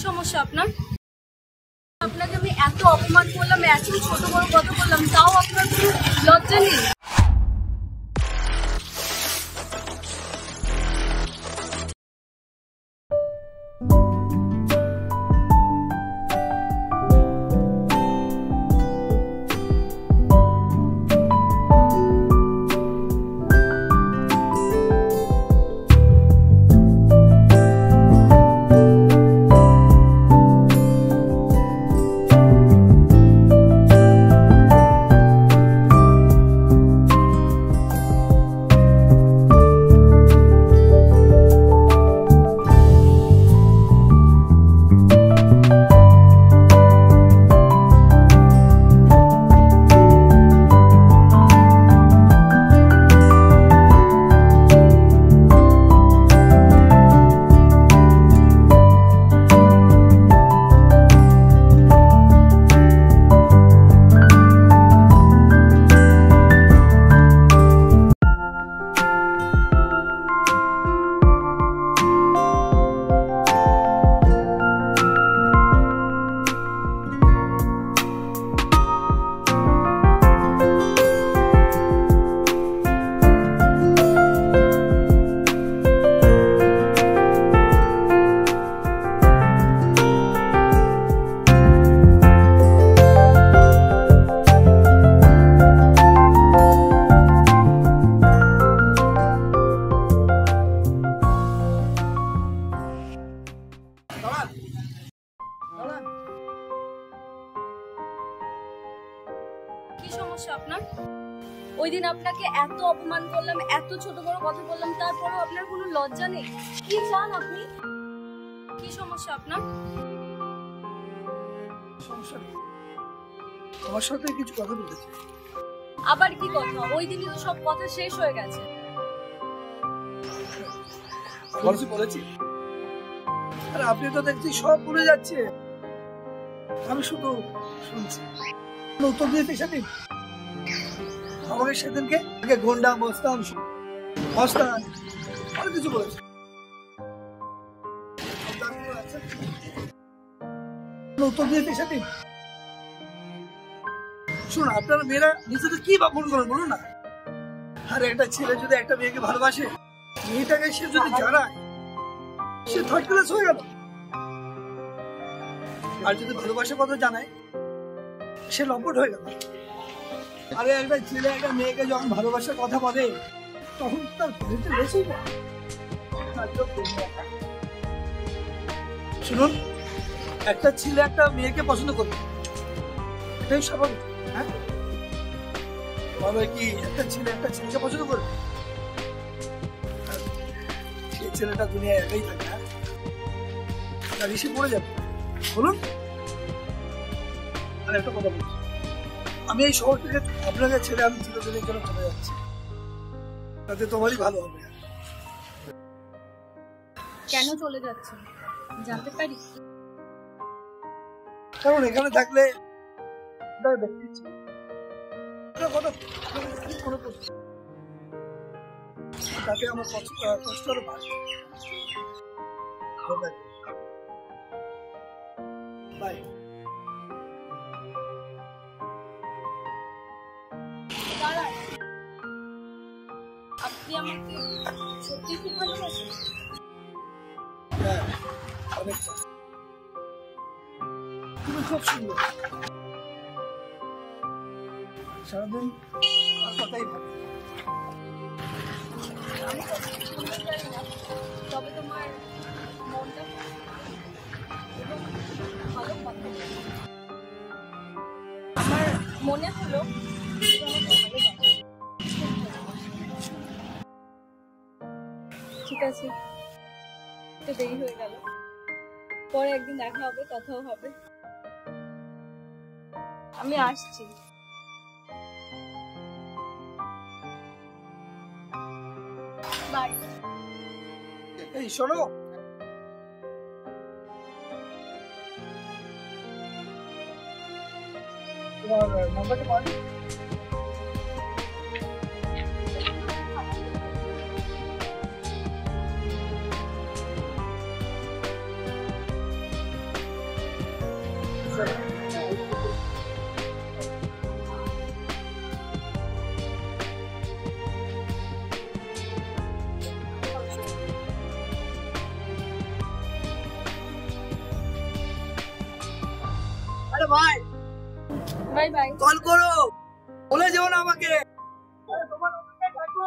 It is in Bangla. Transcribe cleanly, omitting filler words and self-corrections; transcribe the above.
সমস্যা আপনার? আপনাকে আমি এত অপমান করলাম, এত ছোট বড় কথা বললাম, তাও আপনার কোনো লজ্জা নেই? কি সমস্যা আপনার? ওই দিন আপনাকে এত অপমান করলাম, এত ছোট বড় কথা বললাম, তারপরেও আপনার কোনো লজ্জা নেই? কি চান আপনি? কি সমস্যা আপনার? সমস্যা নেই, আমার সাথে কিছু কথা বলতে চাই। আবার কি কথা? ওই দিনই তো সব কথা শেষ হয়ে গেছে। বলেছি আরে আপনি তো দেখছি সব ভুলে যাচ্ছে, আমি শুধু শুনছি। উত্তর দিয়েছি সেদিন আমাকে, সেদিনকে গুন্ডা মস্তান অনেক কিছু বলেছে। উত্তর দিয়েছি সেদিন। শুনুন, আপনারা মেয়েরা নিজেদের কি বা মনে করেন বলুন না। আর একটা ছেলে যদি একটা মেয়েকে ভালোবাসে, মেয়েটাকে সে যদি জানায়, সে থার্ড ক্লাস হয়ে গেল। আর যদি ভালোবাসার কথা জানায়, সে লম্পট হয়ে গেল। আরে একটা ছেলে একটা মেয়েকে যখন ভালোবাসার কথা বলে, তখন তার বেশি। শুনুন, একটা ছেলে একটা মেয়েকে পছন্দ করবে, এটাই স্বাভাবিক। হ্যাঁ, তবে কি একটা ছেলে একটা ছেলেকে পছন্দ করবে? সেই ছেলেটা দুনিয়ায় একাই থাকে, হ্যাঁ, তার ঋষি পড়ে যাবে। বলুন। আর একটা কথা বলছি, আমি এই শহর থেকে আপনাকে ছেড়ে আমি চিরদিনের জন্য চলে যাচ্ছি, তাতে তোমারই ভালো হবে। কেন চলে যাচ্ছেন জানতে পারি? কারণ এখানে থাকলে তাতে আমার কষ্ট আরো বাড়বে। বাই। আপনি আমাকে সত্যি খুব ভালোবাসেন? হ্যাঁ, অনেকটা। তুমি খুব সুন্দর, সারাদিন আর কথাই ভাবি। আমি সুন্দর জানি না, তবে তোমার মনটা এবং ভালো কথা। আমার মনে হলো ঠিক আছে, একটু দেরি হয়ে গেল, পরে একদিন দেখা হবে, কথাও হবে। আমি আসছি। বাই। এই শোনো, তোমার নাম্বারটা পারি? আরে ভাই, বাই বাই। কল করো, বলে যেও না আমাকে। আরে তোমার অপেক্ষায় থাকবো।